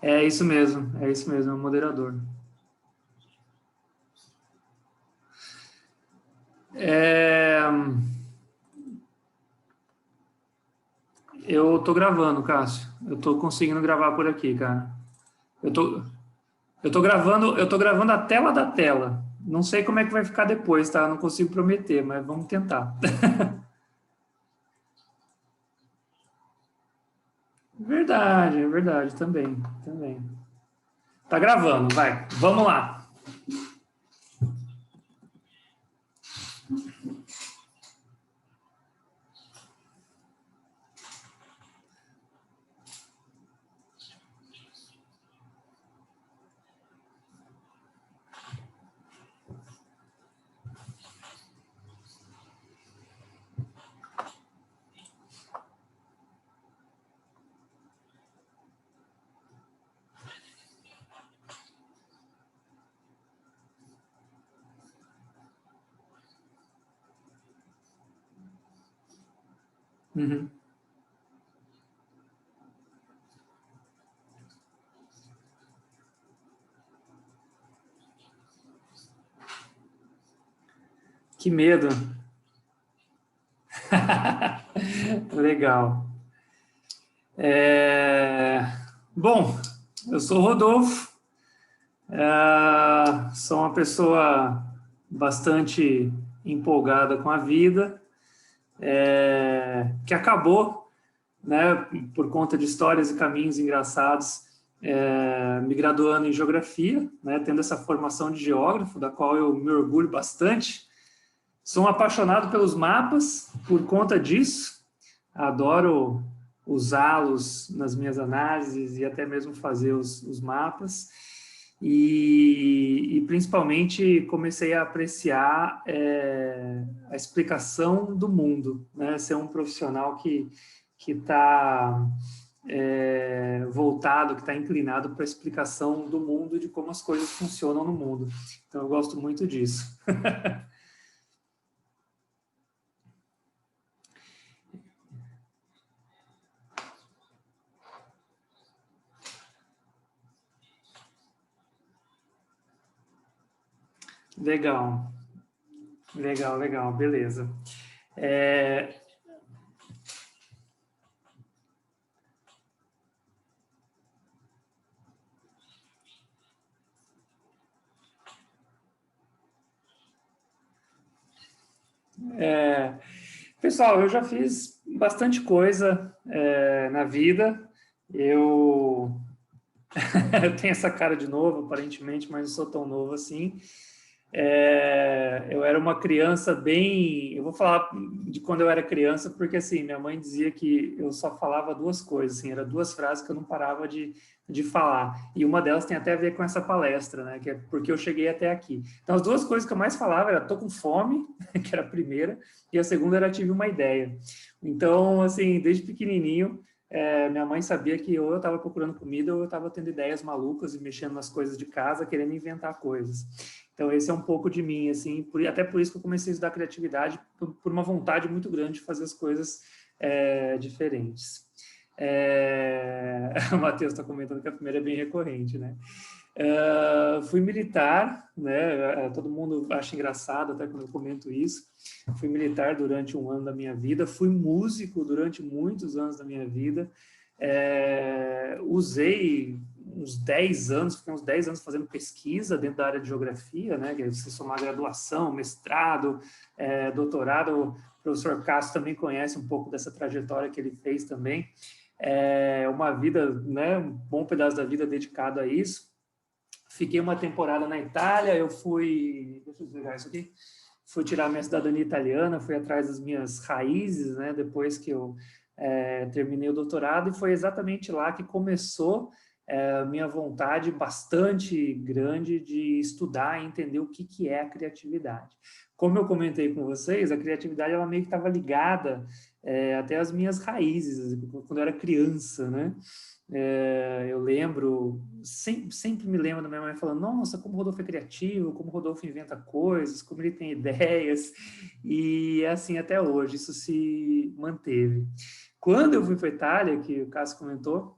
é isso mesmo, é um moderador. Eu tô gravando, Cássio. Eu tô conseguindo gravar por aqui, cara. Eu tô, eu tô gravando a tela da tela. Não sei como é que vai ficar depois, tá? Não consigo prometer, mas vamos tentar. Verdade, é verdade, também, também. Tá gravando, vai. Vamos lá. Uhum. Que medo. Legal. É, Bom, eu sou o Rodolfo, sou uma pessoa bastante empolgada com a vida, que acabou, né, por conta de histórias e caminhos engraçados, me graduando em geografia, né, tendo essa formação de geógrafo, da qual eu me orgulho bastante. Sou um apaixonado pelos mapas por conta disso, adoro usá-los nas minhas análises e até mesmo fazer os mapas. E principalmente comecei a apreciar a explicação do mundo, né? Ser um profissional que está voltado, que está inclinado para a explicação do mundo e de como as coisas funcionam no mundo. Então, eu gosto muito disso. Legal, legal, legal, beleza. É, Pessoal, eu já fiz bastante coisa na vida. Eu, eu tenho essa cara de novo, aparentemente, mas não sou tão novo assim. Eu era uma criança bem. Eu vou falar de quando eu era criança, porque assim, minha mãe dizia que eu só falava duas coisas, assim, eram duas frases que eu não parava de falar. E uma delas tem até a ver com essa palestra, né? Que é porque eu cheguei até aqui. Então, as duas coisas que eu mais falava era tô com fome, que era a primeira, e a segunda era tive uma ideia. Então, assim, desde pequenininho. Minha mãe sabia que ou eu estava procurando comida ou eu estava tendo ideias malucas e mexendo nas coisas de casa, querendo inventar coisas. Então, esse é um pouco de mim, assim, até por isso que eu comecei a estudar criatividade, por uma vontade muito grande de fazer as coisas diferentes. O Matheus está comentando que a primeira é bem recorrente, né? Fui militar, né? Todo mundo acha engraçado até quando eu comento isso. Fui militar durante um ano da minha vida, fui músico durante muitos anos da minha vida. Usei uns 10 anos, fiquei uns 10 anos fazendo pesquisa dentro da área de geografia, né? Que você somar graduação, mestrado, doutorado. O professor Castro também conhece um pouco dessa trajetória que ele fez também. Uma vida, né? Um bom pedaço da vida dedicado a isso. Fiquei uma temporada na Itália, eu fui, deixa eu desligar isso aqui, fui tirar minha cidadania italiana, fui atrás das minhas raízes, né, depois que eu terminei o doutorado, e foi exatamente lá que começou a minha vontade bastante grande de estudar e entender o que é a criatividade. Como eu comentei com vocês, a criatividade ela meio que estava ligada até as minhas raízes, quando eu era criança, né? Eu lembro, sempre me lembro da minha mãe falando, nossa, como o Rodolfo é criativo, como o Rodolfo inventa coisas, como ele tem ideias, e é assim até hoje, isso se manteve. Quando eu fui para a Itália, que o Cássio comentou,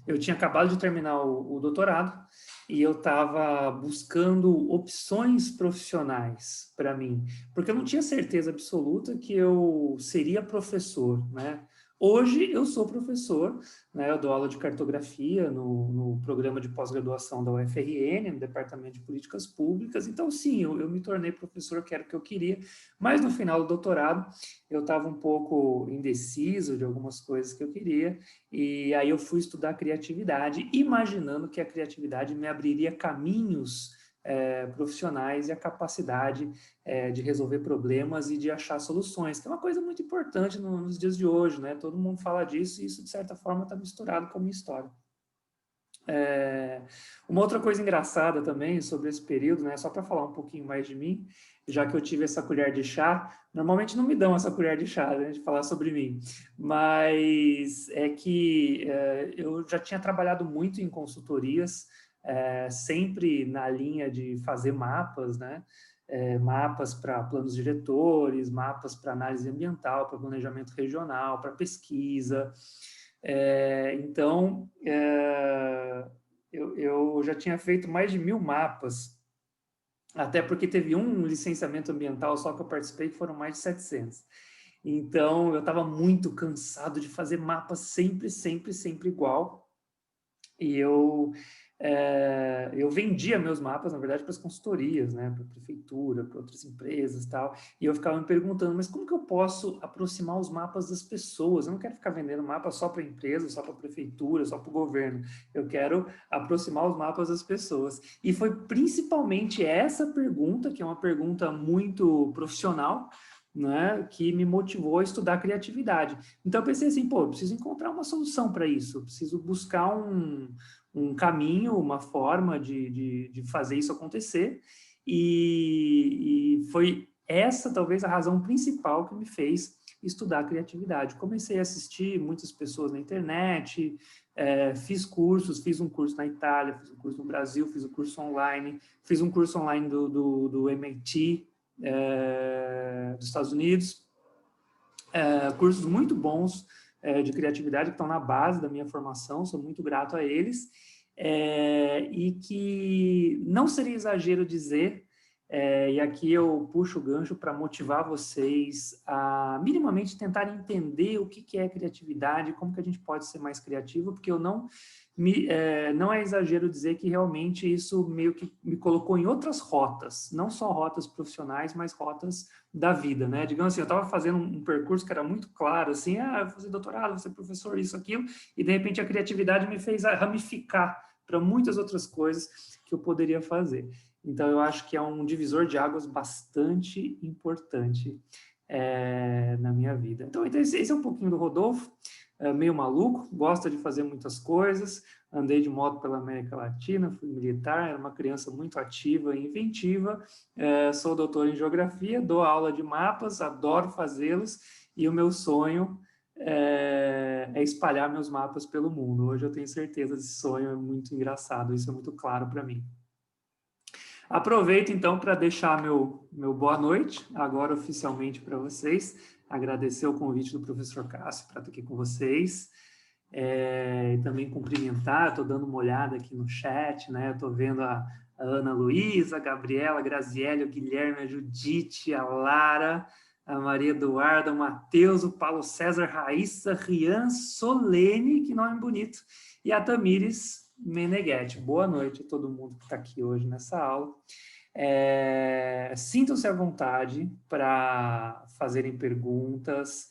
eu tinha acabado de terminar o doutorado e eu estava buscando opções profissionais para mim, porque eu não tinha certeza absoluta que eu seria professor, né? Hoje eu sou professor, né? Eu dou aula de cartografia no programa de pós-graduação da UFRN, no Departamento de Políticas Públicas, então sim, eu me tornei professor, que era o que eu queria, mas no final do doutorado eu estava um pouco indeciso de algumas coisas que eu queria, e aí eu fui estudar criatividade, imaginando que a criatividade me abriria caminhos profissionais e a capacidade de resolver problemas e de achar soluções, que é uma coisa muito importante nos dias de hoje, né? Todo mundo fala disso e isso, de certa forma, está misturado com a minha história. Uma outra coisa engraçada também sobre esse período, né, só para falar um pouquinho mais de mim, já que eu tive essa colher de chá, normalmente não me dão essa colher de chá, né, de falar sobre mim, mas é que eu já tinha trabalhado muito em consultorias, sempre na linha de fazer mapas, né, mapas para planos diretores, mapas para análise ambiental, para planejamento regional, para pesquisa. Então, eu já tinha feito mais de 1000 mapas, até porque teve um licenciamento ambiental só que eu participei, que foram mais de 700. Então, eu estava muito cansado de fazer mapas sempre, sempre, sempre igual. E eu vendia meus mapas, na verdade, para as consultorias, né, para a prefeitura, para outras empresas e tal, e eu ficava me perguntando, mas como que eu posso aproximar os mapas das pessoas? Eu não quero ficar vendendo mapa só para a empresa, só para a prefeitura, só para o governo, eu quero aproximar os mapas das pessoas. E foi principalmente essa pergunta, que é uma pergunta muito profissional, né, que me motivou a estudar criatividade. Então eu pensei assim, pô, eu preciso encontrar uma solução para isso, eu preciso buscar um caminho, uma forma de fazer isso acontecer, e foi essa talvez a razão principal que me fez estudar criatividade. Comecei a assistir muitas pessoas na internet, fiz cursos, fiz um curso na Itália, fiz um curso no Brasil, fiz um curso online, fiz um curso online do MIT, dos Estados Unidos, cursos muito bons de criatividade que estão na base da minha formação, sou muito grato a eles, e que não seria exagero dizer, e aqui eu puxo o gancho para motivar vocês a minimamente tentar entender o que é criatividade, como que a gente pode ser mais criativo, porque eu não não é exagero dizer que realmente isso meio que me colocou em outras rotas, não só rotas profissionais, mas rotas da vida, né? Digamos assim, eu estava fazendo um percurso que era muito claro, assim, eu vou fazer doutorado, vou ser professor, isso, aquilo, e de repente a criatividade me fez ramificar para muitas outras coisas que eu poderia fazer. Então, eu acho que é um divisor de águas bastante importante na minha vida. Então, esse é um pouquinho do Rodolfo, meio maluco, gosta de fazer muitas coisas, andei de moto pela América Latina, fui militar, era uma criança muito ativa e inventiva, sou doutor em geografia, dou aula de mapas, adoro fazê-los, e o meu sonho é espalhar meus mapas pelo mundo. Hoje eu tenho certeza desse sonho, é muito engraçado, isso é muito claro para mim. Aproveito, então, para deixar meu boa noite, agora oficialmente para vocês, agradecer o convite do professor Cássio para estar aqui com vocês, também cumprimentar, estou dando uma olhada aqui no chat, né? Estou vendo a Ana Luísa, a Gabriela, a Graziele, o Guilherme, a Judite, a Lara, a Maria Eduarda, o Matheus, o Paulo César, Raíssa, Rian, Solene, que nome bonito, e a Tamires Meneghetti. Boa noite a todo mundo que está aqui hoje nessa aula. Sintam-se à vontade para fazerem perguntas,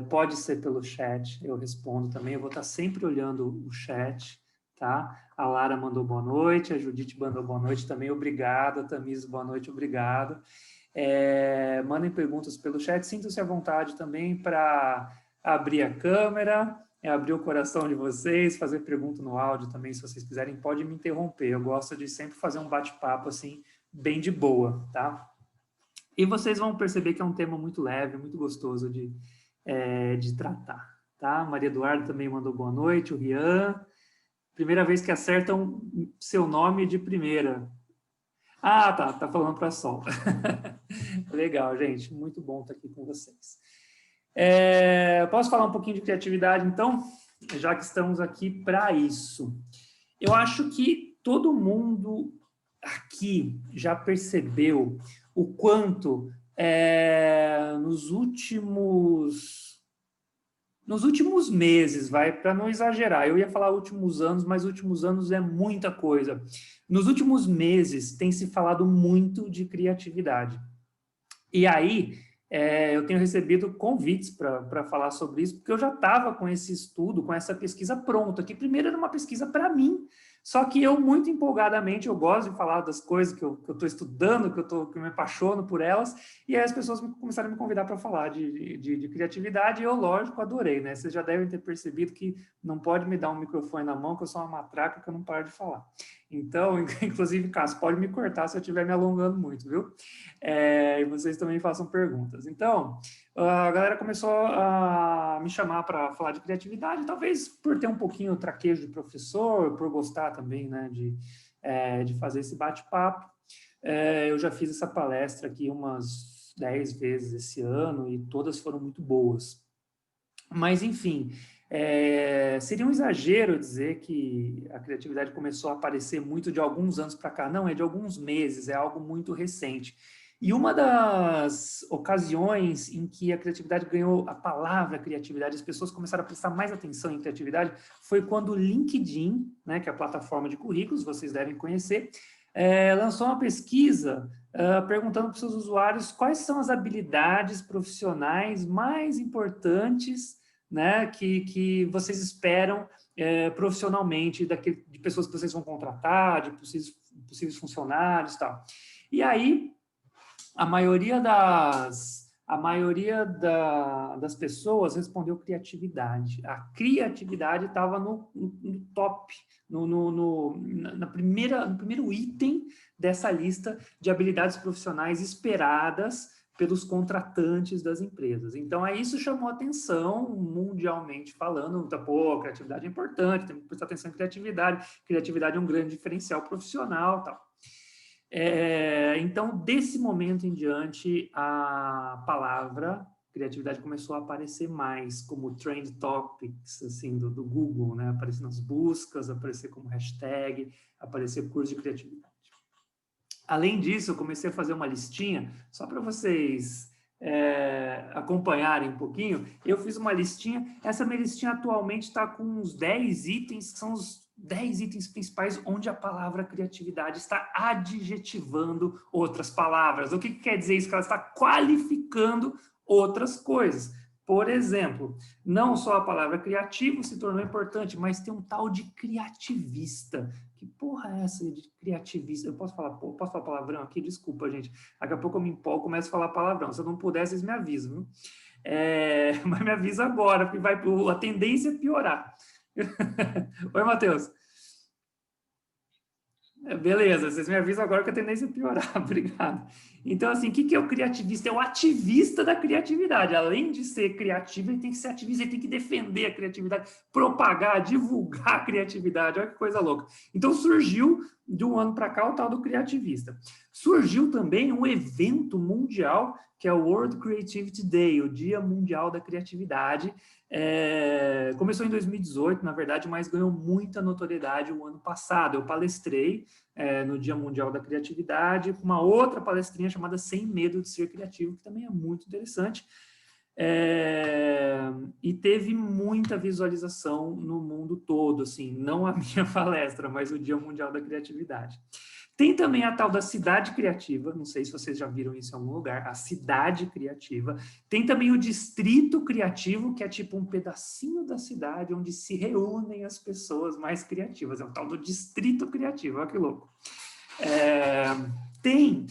pode ser pelo chat, eu respondo também, eu vou estar sempre olhando o chat, tá? A Lara mandou boa noite, a Judite mandou boa noite também, obrigado, a Tamires, boa noite, obrigado. Mandem perguntas pelo chat, sintam-se à vontade também para abrir a câmera, abrir o coração de vocês, fazer pergunta no áudio também, se vocês quiserem, pode me interromper, eu gosto de sempre fazer um bate-papo assim, bem de boa, tá? E vocês vão perceber que é um tema muito leve, muito gostoso de tratar, tá? Maria Eduarda também mandou boa noite, o Rian, primeira vez que acertam seu nome de primeira. Ah, tá falando para Sol. Legal, gente, muito bom estar aqui com vocês. Posso falar um pouquinho de criatividade, então? já que estamos aqui para isso. Eu acho que todo mundo aqui já percebeu o quanto nos últimos meses, para não exagerar, eu ia falar últimos anos, mas últimos anos é muita coisa. Nos últimos meses tem se falado muito de criatividade. E aí, eu tenho recebido convites para falar sobre isso, porque eu já estava com esse estudo, com essa pesquisa pronta, que primeiro era uma pesquisa para mim, só que eu, muito empolgadamente, eu gosto de falar das coisas que eu estou estudando, que eu me apaixono por elas, e aí as pessoas começaram a me convidar para falar de criatividade, e eu, lógico, adorei, né? Vocês já devem ter percebido que não pode me dar um microfone na mão, que eu sou uma matraca, que eu não paro de falar. Então, inclusive, Cássio, pode me cortar se eu estiver me alongando muito, viu? E vocês também façam perguntas. Então, a galera começou a me chamar para falar de criatividade, talvez por ter um pouquinho o traquejo de professor, por gostar também, né, de fazer esse bate-papo. Eu já fiz essa palestra aqui umas 10 vezes esse ano e todas foram muito boas. Mas, enfim, seria um exagero dizer que a criatividade começou a aparecer muito de alguns anos para cá. Não, é de alguns meses, é algo muito recente. E uma das ocasiões em que a criatividade ganhou a palavra criatividade, as pessoas começaram a prestar mais atenção em criatividade, foi quando o LinkedIn, né, que é a plataforma de currículos, vocês devem conhecer, lançou uma pesquisa perguntando para os seus usuários quais são as habilidades profissionais mais importantes, né, que vocês esperam profissionalmente de pessoas que vocês vão contratar, de possíveis funcionários e tal. E aí, a maioria das pessoas respondeu criatividade. A criatividade estava no top, no primeiro item dessa lista de habilidades profissionais esperadas pelos contratantes das empresas. Então, aí isso chamou atenção mundialmente falando, pô, criatividade é importante, tem que prestar atenção em criatividade, criatividade é um grande diferencial profissional, tal. Então, desse momento em diante, a palavra criatividade começou a aparecer mais como trend topics, assim, do Google, né? Aparecer nas buscas, aparecer como hashtag, aparecer curso de criatividade. Além disso, eu comecei a fazer uma listinha, só para vocês acompanharem um pouquinho. Eu fiz uma listinha, essa minha listinha atualmente está com uns 10 itens, que são os 10 itens principais onde a palavra criatividade está adjetivando outras palavras. O que quer dizer isso? Que ela está qualificando outras coisas. Por exemplo, não só a palavra criativo se tornou importante, mas tem um tal de criativista. Que porra é essa de criativista? Eu posso falar palavrão aqui? Desculpa, gente. Daqui a pouco eu me empolgo e começo a falar palavrão. Se eu não puder, vocês me avisam, viu? Mas me avisa agora, porque a tendência é piorar. Oi, Matheus. Beleza, vocês me avisam agora que a tendência é piorar. Obrigado. Então, assim, o que é o criativista? É o ativista da criatividade. Além de ser criativo, ele tem que ser ativista, ele tem que defender a criatividade, propagar, divulgar a criatividade. Olha que coisa louca. Então, surgiu, de um ano para cá, o tal do criativista. Surgiu também um evento mundial, que é o World Creativity Day, o Dia Mundial da Criatividade. Começou em 2018, na verdade, mas ganhou muita notoriedade o ano passado. Eu palestrei no Dia Mundial da Criatividade com uma outra palestrinha chamada Sem Medo de Ser Criativo, que também é muito interessante. E teve muita visualização no mundo todo, assim, não a minha palestra, mas o Dia Mundial da Criatividade. Tem também a tal da cidade criativa, não sei se vocês já viram isso em algum lugar, a cidade criativa. Tem também o distrito criativo, que é tipo um pedacinho da cidade onde se reúnem as pessoas mais criativas. É o tal do distrito criativo, olha que louco. Tem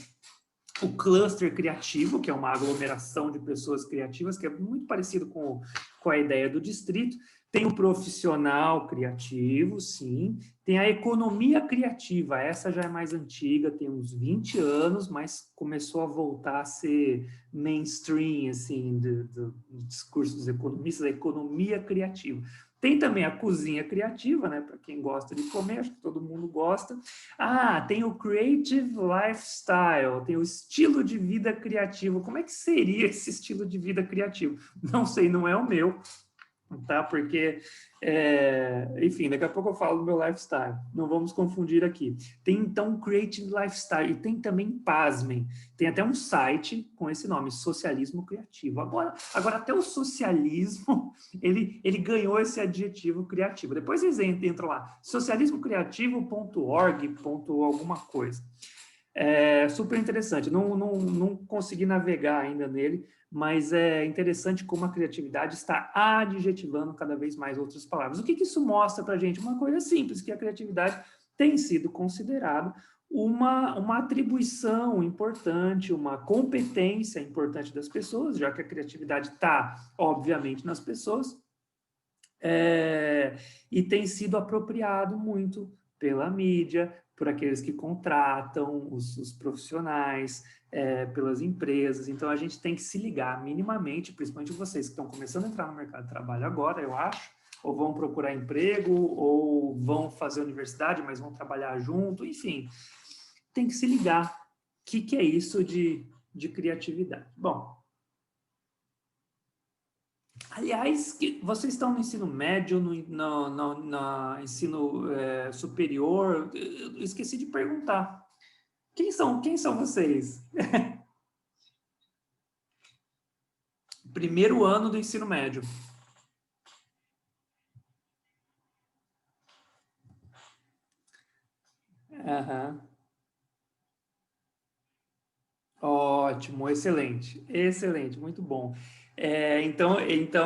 o cluster criativo, que é uma aglomeração de pessoas criativas, que é muito parecido com a ideia do distrito. Tem o profissional criativo, sim. Tem a economia criativa, essa já é mais antiga, tem uns 20 anos, mas começou a voltar a ser mainstream, assim, do discurso dos economistas, a economia criativa. Tem também a cozinha criativa, né, para quem gosta de comer, acho que todo mundo gosta. Tem o creative lifestyle, tem o estilo de vida criativo. Como é que seria esse estilo de vida criativo? Não sei, não é o meu. tá? Porque, enfim, daqui a pouco eu falo do meu lifestyle, não vamos confundir aqui. Tem, então, Creative Lifestyle, e tem também, pasmem, tem até um site com esse nome, Socialismo Criativo. Agora até o socialismo, ele ganhou esse adjetivo criativo. Depois vocês entram lá, socialismocriativo.org, alguma coisa. Super interessante, não consegui navegar ainda nele, mas é interessante como a criatividade está adjetivando cada vez mais outras palavras. O que isso mostra para a gente? Uma coisa simples, que a criatividade tem sido considerada uma atribuição importante, uma competência importante das pessoas, já que a criatividade está, obviamente, nas pessoas, e tem sido apropriado muito pela mídia, por aqueles que contratam os profissionais, pelas empresas. Então, a gente tem que se ligar minimamente, principalmente vocês que estão começando a entrar no mercado de trabalho agora, eu acho, ou vão procurar emprego, ou vão fazer universidade, mas vão trabalhar junto, enfim, tem que se ligar. O que é isso de criatividade? Bom, aliás, vocês estão no ensino médio, no ensino superior? Eu esqueci de perguntar. Quem são vocês? Primeiro ano do ensino médio. Aham. Ótimo, excelente, excelente, muito bom. Então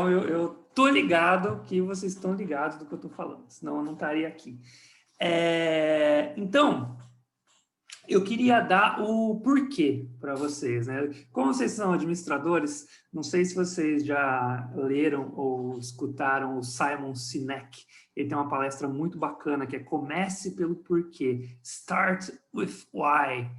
eu tô ligado que vocês estão ligados do que eu estou falando, senão eu não estaria aqui. Então, eu queria dar o porquê para vocês, né? Como vocês são administradores, não sei se vocês já leram ou escutaram o Simon Sinek. Ele tem uma palestra muito bacana que é Comece pelo Porquê, Start with Why,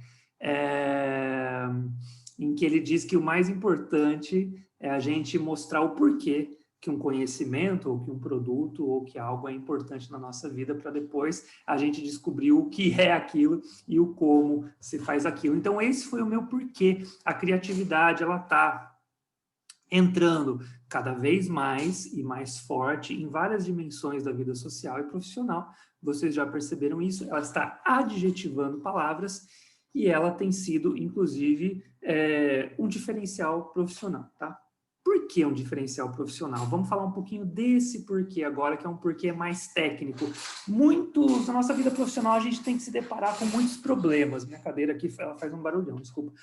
em que ele diz que o mais importante é a gente mostrar o porquê que um conhecimento, ou que um produto, ou que algo é importante na nossa vida, para depois a gente descobrir o que é aquilo e o como se faz aquilo. Então, esse foi o meu porquê. A criatividade, ela está entrando cada vez mais e mais forte em várias dimensões da vida social e profissional. Vocês já perceberam isso? Ela está adjetivando palavras e ela tem sido, inclusive, um diferencial profissional, tá? Por que um diferencial profissional? Vamos falar um pouquinho desse porquê agora, que é um porquê mais técnico. Na nossa vida profissional, a gente tem que se deparar com muitos problemas. Minha cadeira aqui, ela faz um barulhão, desculpa.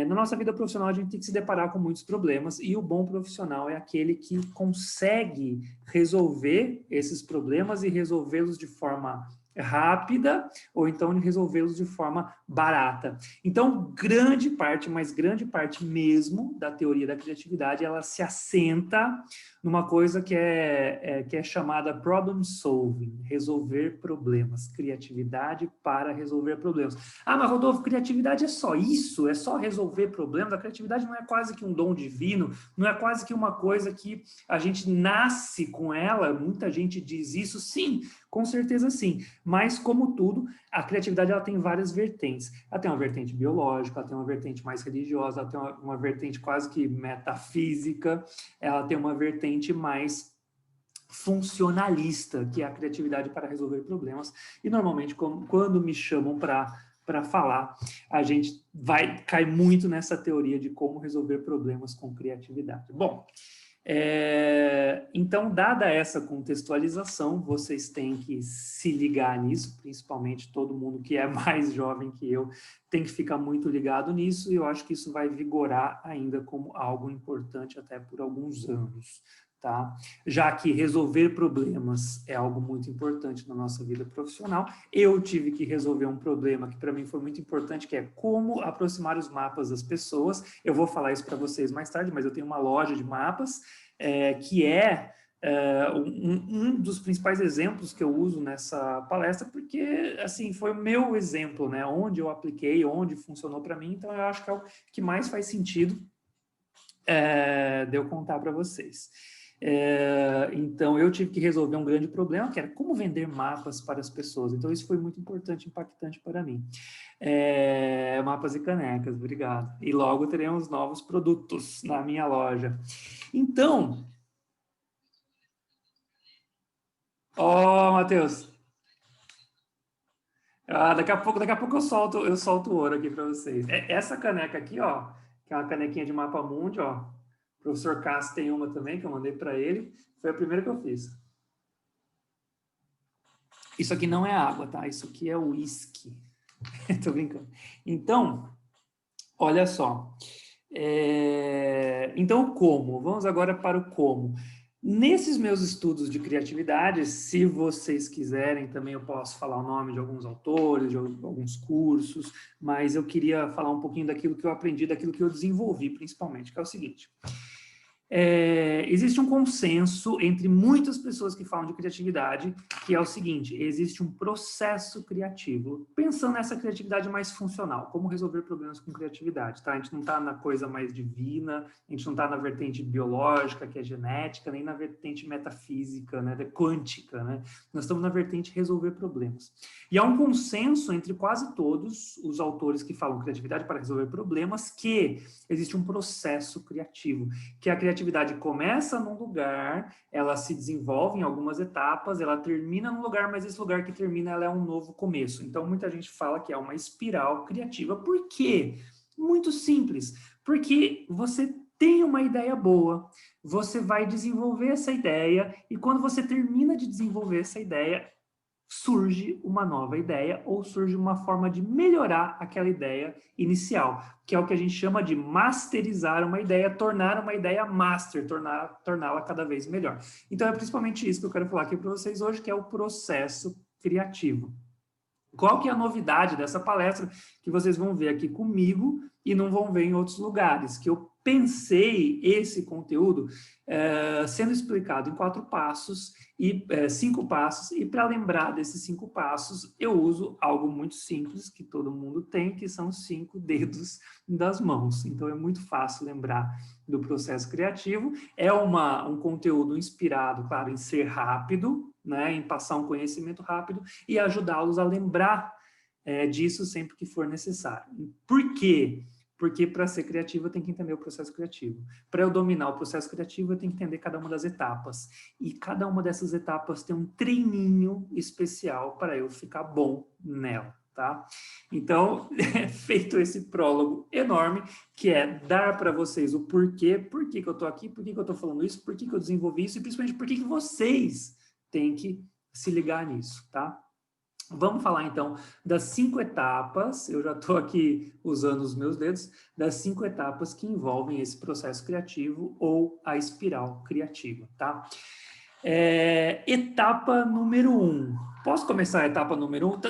Na nossa vida profissional, a gente tem que se deparar com muitos problemas, e o bom profissional é aquele que consegue resolver esses problemas e resolvê-los de forma rápida, ou então resolvê-los de forma barata. Então, grande parte, mas grande parte mesmo da teoria da criatividade, ela se assenta numa coisa que é chamada problem solving, resolver problemas, criatividade para resolver problemas. Ah, mas Rodolfo, criatividade é só isso? É só resolver problemas? A criatividade não é quase que um dom divino? Não é quase que uma coisa que a gente nasce com ela? Muita gente diz isso. Sim, com certeza sim. Mas, como tudo, a criatividade ela tem várias vertentes. Ela tem uma vertente biológica, ela tem uma vertente mais religiosa, ela tem uma vertente quase que metafísica, ela tem uma vertente mais funcionalista, que é a criatividade para resolver problemas. E, normalmente, quando me chamam para falar, a gente cai muito nessa teoria de como resolver problemas com criatividade. Bom, então, dada essa contextualização, vocês têm que se ligar nisso, principalmente todo mundo que é mais jovem que eu, tem que ficar muito ligado nisso, e eu acho que isso vai vigorar ainda como algo importante até por alguns anos, tá? Já que resolver problemas é algo muito importante na nossa vida profissional, eu tive que resolver um problema que para mim foi muito importante, que é como aproximar os mapas das pessoas. Eu vou falar isso para vocês mais tarde, mas eu tenho uma loja de mapas, que um dos principais exemplos que eu uso nessa palestra, porque, assim, foi o meu exemplo, né? Onde eu apliquei, onde funcionou para mim, então eu acho que é o que mais faz sentido de eu contar para vocês. Então, eu tive que resolver um grande problema, que era como vender mapas para as pessoas. Então, isso foi muito importante, impactante para mim. Mapas e canecas, obrigado. E logo teremos novos produtos na minha loja. Então, Ó, Matheus. Ah, daqui a pouco eu solto o ouro aqui para vocês. Essa caneca aqui, ó, que é uma canequinha de mapa mundi, ó. O professor Cássio tem uma também que eu mandei para ele. Foi a primeira que eu fiz. Isso aqui não é água, tá? Isso aqui é uísque. Tô brincando. Então, olha só. Então, como? Vamos agora para o como. Nesses meus estudos de criatividade, se vocês quiserem, também eu posso falar o nome de alguns autores, de alguns cursos, mas eu queria falar um pouquinho daquilo que eu aprendi, daquilo que eu desenvolvi, principalmente, que é o seguinte. Existe um consenso entre muitas pessoas que falam de criatividade, que é o seguinte: existe um processo criativo, pensando nessa criatividade mais funcional, como resolver problemas com criatividade, tá? A gente não está na coisa mais divina, a gente não está na vertente biológica, que é genética, nem na vertente metafísica, né, quântica, né? Nós estamos na vertente resolver problemas. E há um consenso entre quase todos os autores que falam criatividade para resolver problemas, que existe um processo criativo, que a criatividade começa num lugar, ela se desenvolve em algumas etapas, ela termina num lugar, mas esse lugar que termina, ela é um novo começo. Então, muita gente fala que é uma espiral criativa. Por quê? Muito simples. Porque você tem uma ideia boa, você vai desenvolver essa ideia, e quando você termina de desenvolver essa ideia, surge uma nova ideia ou surge uma forma de melhorar aquela ideia inicial, que é o que a gente chama de masterizar uma ideia, tornar uma ideia master, torná-la cada vez melhor. Então é principalmente isso que eu quero falar aqui para vocês hoje, que é o processo criativo. Qual que é a novidade dessa palestra que vocês vão ver aqui comigo e não vão ver em outros lugares? Que eu pensei esse conteúdo sendo explicado em 4 passos e 5 passos, e para lembrar desses 5 passos, eu uso algo muito simples que todo mundo tem, que são 5 dedos das mãos. Então é muito fácil lembrar do processo criativo. É um conteúdo inspirado, claro, em ser rápido, né, em passar um conhecimento rápido e ajudá-los a lembrar disso sempre que for necessário. Por quê? Porque para ser criativo eu tenho que entender o processo criativo. Para eu dominar o processo criativo eu tenho que entender cada uma das etapas. E cada uma dessas etapas tem um treininho especial para eu ficar bom nela. Tá? Então, feito esse prólogo enorme, que é dar para vocês o porquê, por que eu estou aqui, por que eu estou falando isso, por que eu desenvolvi isso, e principalmente por que vocês têm que se ligar nisso, tá? Vamos falar, então, das 5 etapas, eu já estou aqui usando os meus dedos, das 5 etapas que envolvem esse processo criativo ou a espiral criativa, tá? Etapa número 1. Posso começar a etapa número 1?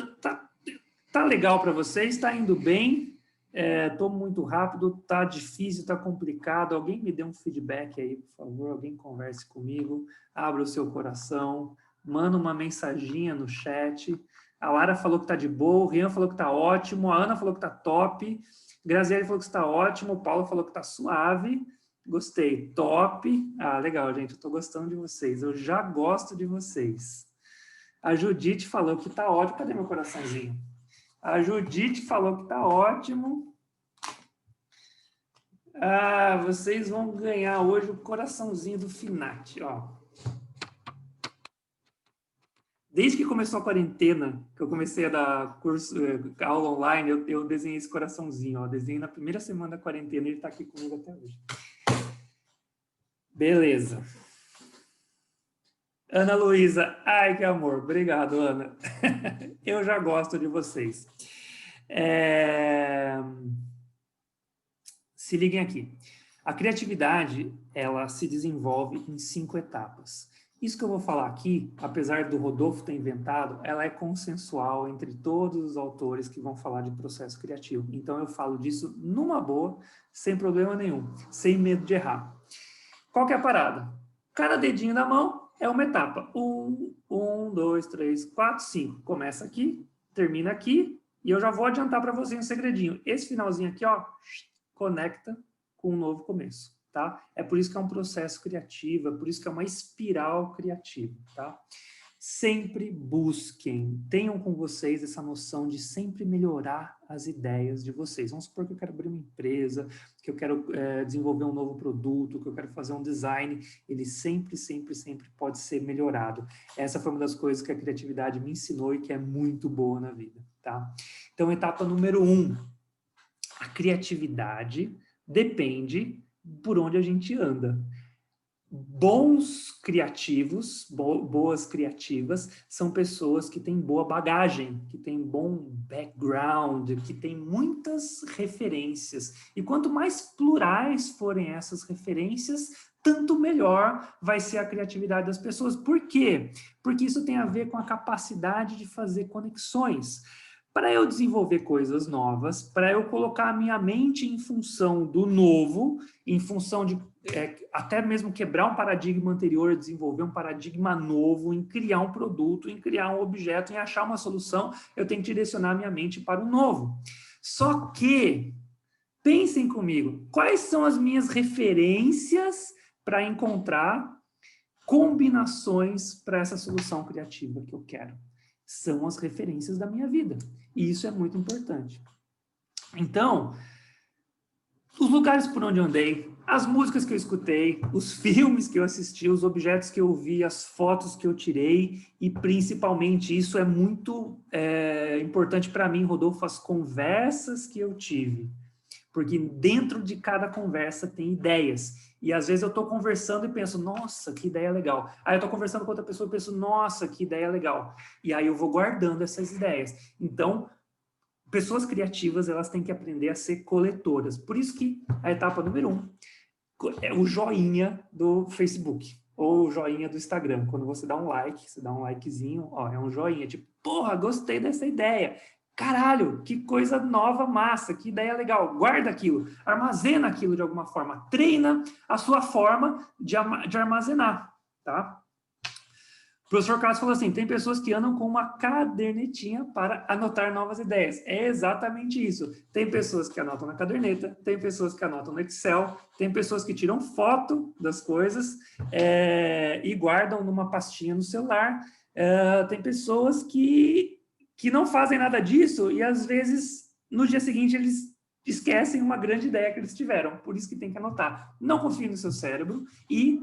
Tá legal para vocês? Está indo bem? Estou muito rápido? Tá difícil? Tá complicado? Alguém me dê um feedback aí, por favor. Alguém converse comigo, abra o seu coração, manda uma mensaginha no chat. A Lara falou que está de boa, o Rian falou que está ótimo, a Ana falou que está top, Graziele falou que está ótimo, o Paulo falou que está suave. Gostei, top. Ah, legal, gente, eu estou gostando de vocês, eu já gosto de vocês. A Judite falou que está ótimo, cadê meu coraçãozinho? A Judite falou que está ótimo. Ah, vocês vão ganhar hoje o coraçãozinho do Finati, ó. Desde que começou a quarentena, que eu comecei a dar curso, aula online, eu desenhei esse coraçãozinho, ó. Desenhei na primeira semana da quarentena e ele está aqui comigo até hoje. Beleza. Ana Luísa, ai que amor. Obrigado, Ana. Eu já gosto de vocês. Se liguem aqui. A criatividade, ela se desenvolve em 5 etapas. Isso que eu vou falar aqui, apesar do Rodolfo ter inventado, ela é consensual entre todos os autores que vão falar de processo criativo. Então, eu falo disso numa boa, sem problema nenhum, sem medo de errar. Qual que é a parada? Cada dedinho da mão é uma etapa. 1, 2, 3, 4, 5. Começa aqui, termina aqui, e eu já vou adiantar para vocês um segredinho. Esse finalzinho aqui, ó, conecta com um novo começo. Tá? É por isso que é um processo criativo, é por isso que é uma espiral criativa. Tá? Sempre busquem, tenham com vocês essa noção de sempre melhorar as ideias de vocês. Vamos supor que eu quero abrir uma empresa, que eu quero desenvolver um novo produto, que eu quero fazer um design, ele sempre, sempre, sempre pode ser melhorado. Essa foi uma das coisas que a criatividade me ensinou e que é muito boa na vida, tá? Então, etapa número 1, a criatividade depende por onde a gente anda. Bons criativos, boas criativas, são pessoas que têm boa bagagem, que têm bom background, que têm muitas referências. E quanto mais plurais forem essas referências, tanto melhor vai ser a criatividade das pessoas. Por quê? Porque isso tem a ver com a capacidade de fazer conexões. Para eu desenvolver coisas novas, para eu colocar a minha mente em função do novo, em função de até mesmo quebrar um paradigma anterior, desenvolver um paradigma novo, em criar um produto, em criar um objeto, em achar uma solução, eu tenho que direcionar a minha mente para o novo. Só que, pensem comigo, quais são as minhas referências para encontrar combinações para essa solução criativa que eu quero? São as referências da minha vida. E isso é muito importante. Então, os lugares por onde eu andei, as músicas que eu escutei, os filmes que eu assisti, os objetos que eu vi, as fotos que eu tirei, e principalmente isso é muito importante para mim, Rodolfo, as conversas que eu tive. Porque dentro de cada conversa tem ideias. E às vezes eu estou conversando e penso, nossa, que ideia legal. Aí eu estou conversando com outra pessoa e penso, nossa, que ideia legal. E aí eu vou guardando essas ideias. Então, pessoas criativas, elas têm que aprender a ser coletoras. Por isso que a etapa número 1 é o joinha do Facebook. Ou o joinha do Instagram. Quando você dá um like, você dá um likezinho, ó, é um joinha. Tipo, porra, gostei dessa ideia. Caralho, que coisa nova, massa, que ideia legal. Guarda aquilo, armazena aquilo de alguma forma. Treina a sua forma de armazenar, tá? O professor Carlos falou assim, tem pessoas que andam com uma cadernetinha para anotar novas ideias. É exatamente isso. Tem pessoas que anotam na caderneta, tem pessoas que anotam no Excel, tem pessoas que tiram foto das coisas e guardam numa pastinha no celular. Tem pessoas que não fazem nada disso e, às vezes, no dia seguinte, eles esquecem uma grande ideia que eles tiveram. Por isso que tem que anotar. Não confie no seu cérebro e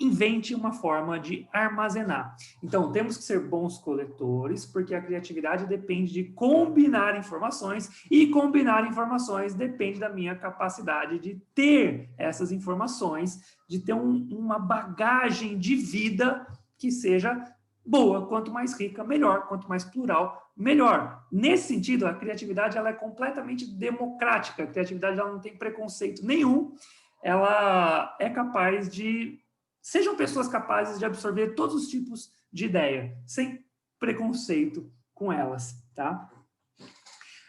invente uma forma de armazenar. Então, temos que ser bons coletores, porque a criatividade depende de combinar informações, e combinar informações depende da minha capacidade de ter essas informações, de ter uma bagagem de vida que seja boa. Quanto mais rica, melhor. Quanto mais plural, melhor. Nesse sentido, a criatividade ela é completamente democrática. A criatividade ela não tem preconceito nenhum. Ela é capaz de... Sejam pessoas capazes de absorver todos os tipos de ideia, sem preconceito com elas, tá?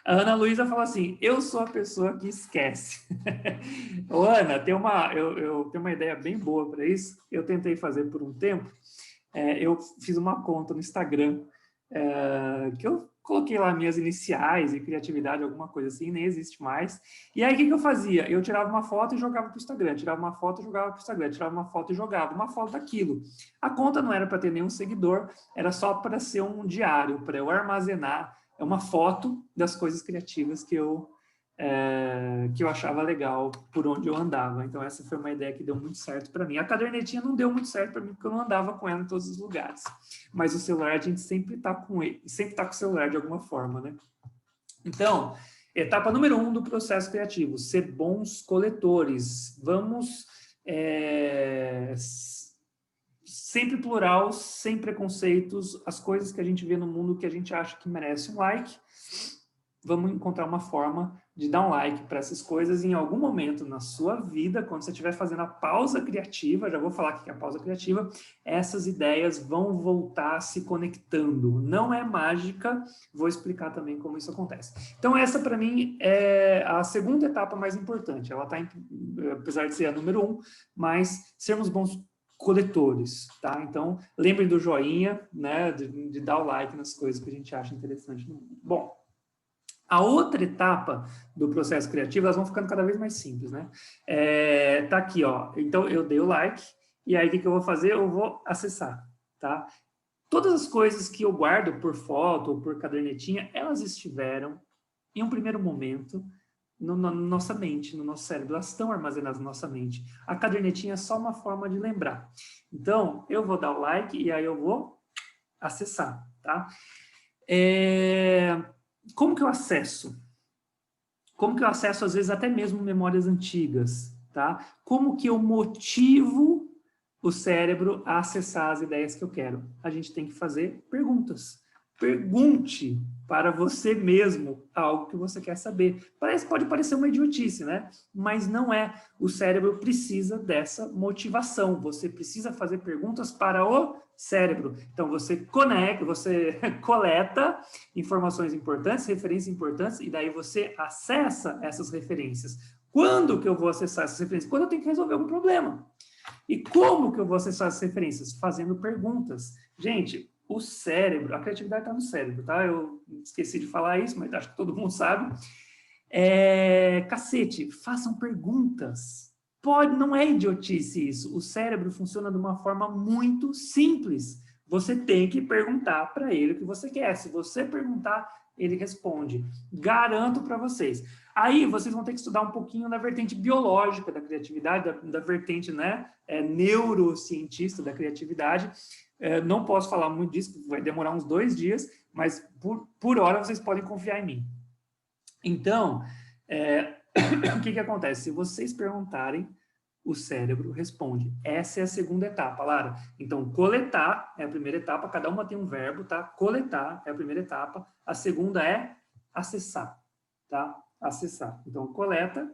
A Ana Luísa fala assim, eu sou a pessoa que esquece. Ô, Ana, eu tenho uma ideia bem boa para isso. Eu tentei fazer por um tempo. Eu fiz uma conta no Instagram, que eu coloquei lá minhas iniciais e criatividade, alguma coisa assim, nem existe mais. E aí, o que eu fazia? Eu tirava uma foto e jogava para o Instagram, tirava uma foto e jogava para o Instagram, tirava uma foto e jogava, uma foto daquilo. A conta não era para ter nenhum seguidor, era só para ser um diário, para eu armazenar uma foto das coisas criativas que eu achava legal por onde eu andava. Então, essa foi uma ideia que deu muito certo para mim. A cadernetinha não deu muito certo para mim, porque eu não andava com ela em todos os lugares. Mas o celular, a gente sempre está com ele, sempre está com o celular de alguma forma, né? Então, etapa número 1 do processo criativo, ser bons coletores. Vamos sempre plural, sem preconceitos, as coisas que a gente vê no mundo que a gente acha que merece um like, vamos encontrar uma forma de dar um like para essas coisas em algum momento na sua vida, quando você estiver fazendo a pausa criativa, já vou falar aqui que é a pausa criativa, essas ideias vão voltar se conectando. Não é mágica, vou explicar também como isso acontece. Então, essa para mim é a segunda etapa mais importante. Ela está, apesar de ser a número 1, mas sermos bons coletores, tá? Então, lembrem do joinha, né, de dar o like nas coisas que a gente acha interessante no mundo. Bom, a outra etapa do processo criativo, elas vão ficando cada vez mais simples, né? Tá aqui, ó. Então, eu dei o like, e aí o que eu vou fazer? Eu vou acessar. tá? Todas as coisas que eu guardo por foto ou por cadernetinha, elas estiveram, em um primeiro momento, na nossa mente, no nosso cérebro. Elas estão armazenadas na nossa mente. A cadernetinha é só uma forma de lembrar. Então, eu vou dar o like e aí eu vou acessar, tá? Como que eu acesso? Como que eu acesso, às vezes, até mesmo memórias antigas, tá? Como que eu motivo o cérebro a acessar as ideias que eu quero? A gente tem que fazer perguntas. Pergunte para você mesmo algo que você quer saber. Pode parecer uma idiotice, né? Mas não é. O cérebro precisa dessa motivação. Você precisa fazer perguntas para o cérebro. Então, você coleta informações importantes, referências importantes, e daí você acessa essas referências. Quando que eu vou acessar essas referências? Quando eu tenho que resolver algum problema. E como que eu vou acessar essas referências? Fazendo perguntas. Gente, o cérebro, a criatividade está no cérebro, tá? Eu esqueci de falar isso, mas acho que todo mundo sabe. Cacete, façam perguntas. Não é idiotice isso. O cérebro funciona de uma forma muito simples. Você tem que perguntar para ele o que você quer. Se você perguntar, ele responde. Garanto para vocês. Aí vocês vão ter que estudar um pouquinho na vertente biológica da criatividade, da vertente, né, neurocientista da criatividade. Não posso falar muito disso, vai demorar uns 2 dias, mas por hora vocês podem confiar em mim. Então, o que acontece? Se vocês perguntarem, o cérebro responde. Essa é a segunda etapa, Lara. Então, coletar é a primeira etapa, cada uma tem um verbo, tá? Coletar é a primeira etapa, a segunda é acessar, tá? Acessar. Então, coleta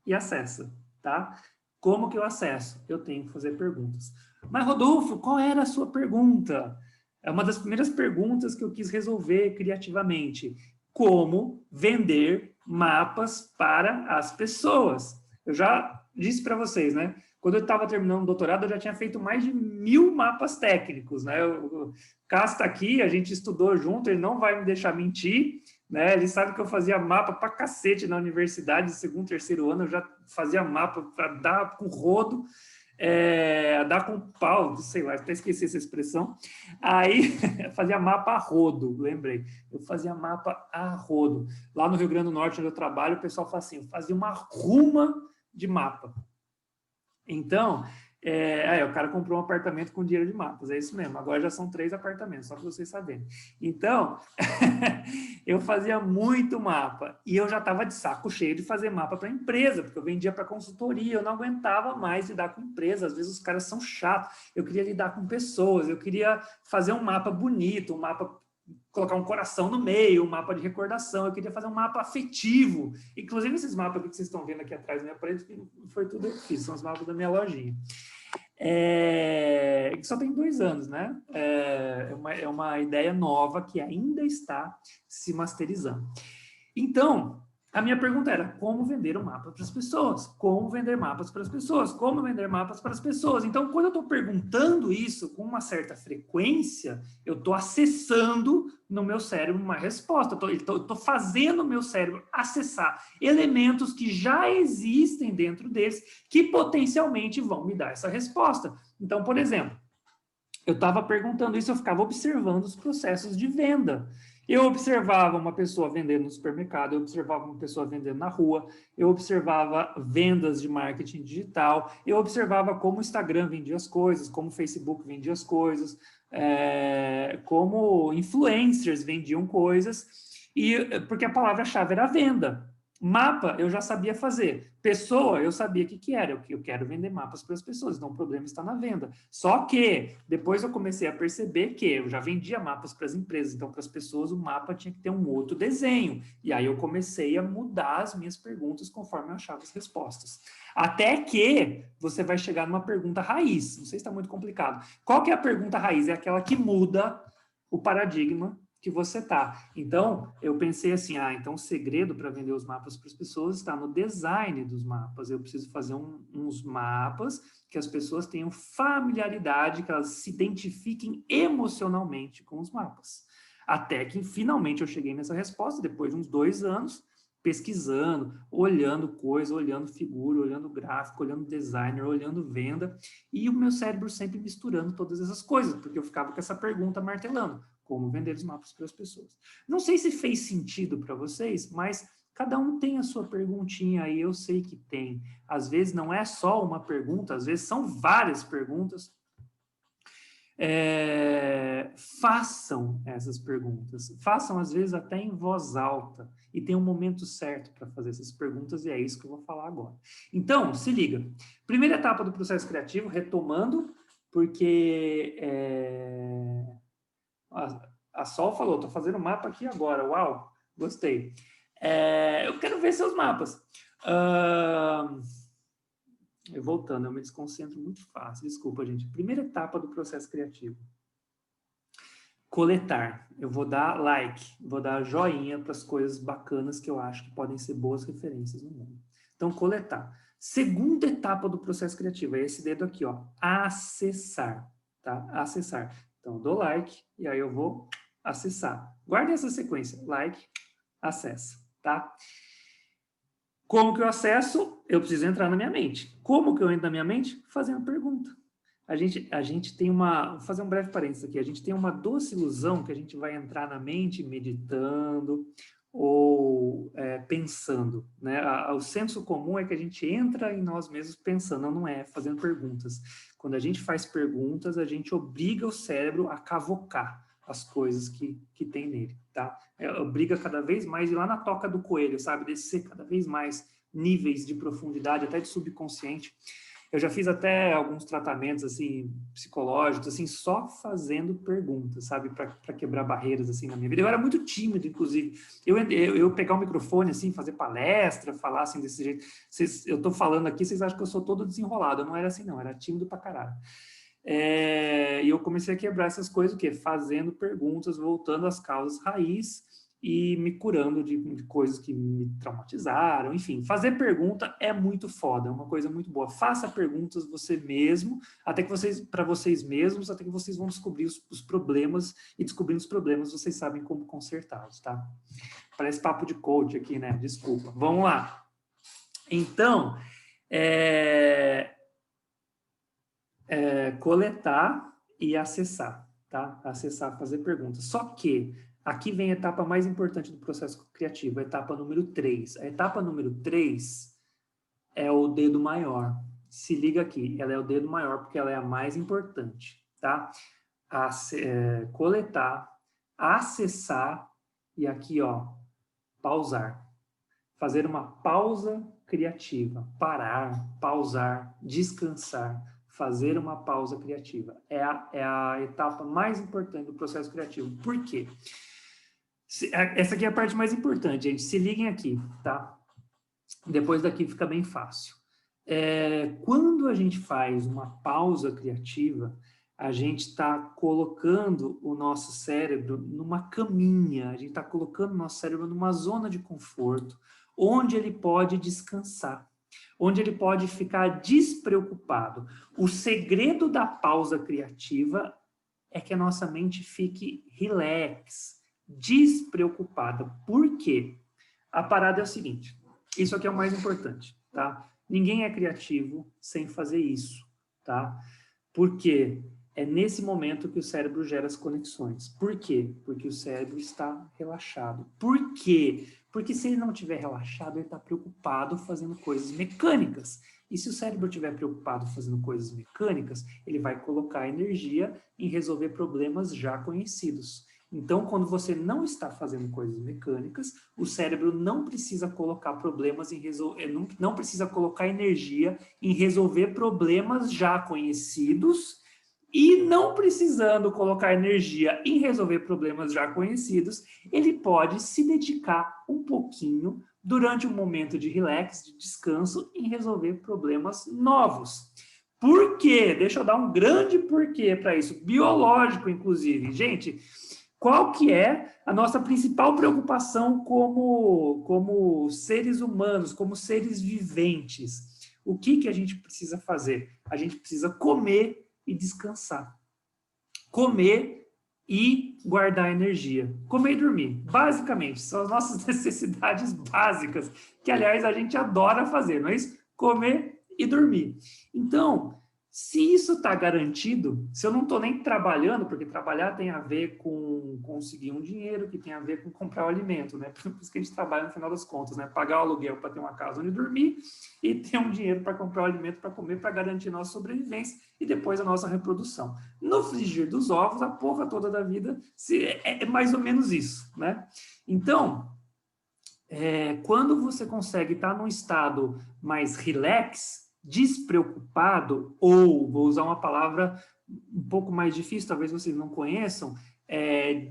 e acessa, tá? Como que eu acesso? Eu tenho que fazer perguntas. Mas, Rodolfo, qual era a sua pergunta? É uma das primeiras perguntas que eu quis resolver criativamente. Como vender mapas para as pessoas? Eu já disse para vocês, né? Quando eu estava terminando o doutorado, eu já tinha feito mais de 1000 mapas técnicos, né? O Cássio está aqui, a gente estudou junto, ele não vai me deixar mentir, né? Ele sabe que eu fazia mapa para cacete na universidade, no segundo, terceiro ano, eu já fazia mapa para dar com rodo, dar com pau, sei lá, até esqueci essa expressão. Aí, fazia mapa a rodo, lembrei. Eu fazia mapa a rodo. Lá no Rio Grande do Norte, onde eu trabalho, o pessoal fala assim, eu fazia uma ruma de mapa. Então, o cara comprou um apartamento com dinheiro de mapas, é isso mesmo. Agora já são 3 apartamentos, só para vocês saberem. Então, eu fazia muito mapa e eu já estava de saco cheio de fazer mapa para empresa, porque eu vendia para consultoria, eu não aguentava mais lidar com empresa, às vezes os caras são chatos, eu queria lidar com pessoas, eu queria fazer um mapa bonito, um mapa, colocar um coração no meio, um mapa de recordação, eu queria fazer um mapa afetivo. Inclusive, esses mapas que vocês estão vendo aqui atrás da minha parede, foi tudo eu que fiz, são os mapas da minha lojinha. Só tem 2 anos, né? É uma ideia nova que ainda está se masterizando. Então, a minha pergunta era, como vender um mapa para as pessoas? Como vender mapas para as pessoas? Como vender mapas para as pessoas? Então, quando eu estou perguntando isso com uma certa frequência, eu estou acessando no meu cérebro uma resposta. Estou fazendo o meu cérebro acessar elementos que já existem dentro deles, que potencialmente vão me dar essa resposta. Então, por exemplo, eu estava perguntando isso, eu ficava observando os processos de venda. Eu observava uma pessoa vendendo no supermercado, eu observava uma pessoa vendendo na rua, eu observava vendas de marketing digital, eu observava como o Instagram vendia as coisas, como o Facebook vendia as coisas, como influencers vendiam coisas, porque a palavra-chave era venda. Mapa, eu já sabia fazer. Pessoa, eu sabia o que era. Eu quero vender mapas para as pessoas, então o problema está na venda. Só que, depois eu comecei a perceber que eu já vendia mapas para as empresas, então para as pessoas o mapa tinha que ter um outro desenho. E aí eu comecei a mudar as minhas perguntas conforme eu achava as respostas. Até que você vai chegar numa pergunta raiz. Não sei se está muito complicado. Qual que é a pergunta raiz? É aquela que muda o paradigma que você está. Então, eu pensei assim, então o segredo para vender os mapas para as pessoas está no design dos mapas. Eu preciso fazer uns mapas que as pessoas tenham familiaridade, que elas se identifiquem emocionalmente com os mapas. Até que, finalmente, eu cheguei nessa resposta, depois de uns 2 anos, pesquisando, olhando coisa, olhando figura, olhando gráfico, olhando designer, olhando venda, e o meu cérebro sempre misturando todas essas coisas, porque eu ficava com essa pergunta martelando, como vender os mapas para as pessoas. Não sei se fez sentido para vocês, mas cada um tem a sua perguntinha aí, eu sei que tem. Às vezes não é só uma pergunta, às vezes são várias perguntas. Façam essas perguntas, façam às vezes até em voz alta, e tem um momento certo para fazer essas perguntas, e é isso que eu vou falar agora. Então, se liga, primeira etapa do processo criativo, retomando, porque a Sol falou, estou fazendo mapa aqui agora, uau, gostei. Eu quero ver seus mapas. Voltando, eu me desconcentro muito fácil, desculpa, gente. Primeira etapa do processo criativo. Coletar. Eu vou dar like, vou dar joinha para as coisas bacanas que eu acho que podem ser boas referências no mundo. Então, coletar. Segunda etapa do processo criativo, é esse dedo aqui, ó, acessar, tá? Acessar. Então, eu dou like e aí eu vou acessar. Guardem essa sequência, like, acessa, tá? Como que eu acesso? Eu preciso entrar na minha mente. Como que eu entro na minha mente? Fazendo pergunta. A gente tem uma... Vou fazer um breve parênteses aqui. A gente tem uma doce ilusão que a gente vai entrar na mente meditando ou pensando, né? O senso comum é que a gente entra em nós mesmos pensando, não é, fazendo perguntas. Quando a gente faz perguntas, a gente obriga o cérebro a cavocar as coisas que tem nele, tá? Obriga cada vez mais ir lá na toca do coelho, sabe? Descer cada vez mais níveis de profundidade, até de subconsciente. Eu já fiz até alguns tratamentos, assim, psicológicos, assim, só fazendo perguntas, sabe? Para quebrar barreiras, assim, na minha vida. Eu era muito tímido, inclusive. Eu pegar o microfone, assim, fazer palestra, falar, assim, desse jeito. Eu tô falando aqui, vocês acham que eu sou todo desenrolado. Eu não era assim, não. Eu era tímido pra caralho. E eu comecei a quebrar essas coisas, o quê? Fazendo perguntas, voltando às causas raiz e me curando de coisas que me traumatizaram, enfim. Fazer pergunta é muito foda, é uma coisa muito boa. Faça perguntas você mesmo, até que para vocês mesmos, até que vocês vão descobrir os problemas, e descobrindo os problemas, vocês sabem como consertá-los, tá? Parece papo de coach aqui, né? Desculpa. Vamos lá. Então, coletar e acessar, tá? Acessar, fazer perguntas. Só que aqui vem a etapa mais importante do processo criativo, a etapa número 3. A etapa número 3 é o dedo maior. Se liga aqui, ela é o dedo maior porque ela é a mais importante, tá? Coletar, acessar e aqui, ó, pausar. Fazer uma pausa criativa. Parar, pausar, descansar. Fazer uma pausa criativa. É a etapa mais importante do processo criativo. Por quê? Essa aqui é a parte mais importante, gente. Se liguem aqui, tá? Depois daqui fica bem fácil. Quando a gente faz uma pausa criativa, a gente está colocando o nosso cérebro numa caminha, a gente está colocando o nosso cérebro numa zona de conforto, onde ele pode descansar, onde ele pode ficar despreocupado. O segredo da pausa criativa é que a nossa mente fique relax, despreocupada. Por quê? A parada é o seguinte, isso aqui é o mais importante, tá? Ninguém é criativo sem fazer isso, tá? Por quê? É nesse momento que o cérebro gera as conexões. Por quê? Porque o cérebro está relaxado. Por quê? Porque se ele não estiver relaxado, ele está preocupado fazendo coisas mecânicas. E se o cérebro estiver preocupado fazendo coisas mecânicas, ele vai colocar energia em resolver problemas já conhecidos. Então, quando você não está fazendo coisas mecânicas, o cérebro não precisa colocar problemas em não precisa colocar energia em resolver problemas já conhecidos, e não precisando colocar energia em resolver problemas já conhecidos, ele pode se dedicar um pouquinho durante um momento de relax, de descanso, em resolver problemas novos. Por quê? Deixa eu dar um grande porquê para isso, biológico, inclusive. Gente, qual que é a nossa principal preocupação como seres humanos, como seres viventes? O que a gente precisa fazer? A gente precisa comer e descansar. Comer e guardar energia. Comer e dormir, basicamente, são as nossas necessidades básicas, que, aliás, a gente adora fazer, não é isso? Comer e dormir. Então, se isso está garantido, se eu não estou nem trabalhando, porque trabalhar tem a ver com conseguir um dinheiro, que tem a ver com comprar o alimento, né? Por isso que a gente trabalha no final das contas, né? Pagar o aluguel para ter uma casa onde dormir e ter um dinheiro para comprar o alimento para comer, para garantir nossa sobrevivência e depois a nossa reprodução. No frigir dos ovos, a porra toda da vida é mais ou menos isso, né? Então, quando você consegue estar num estado mais relax, despreocupado, ou, vou usar uma palavra um pouco mais difícil, talvez vocês não conheçam,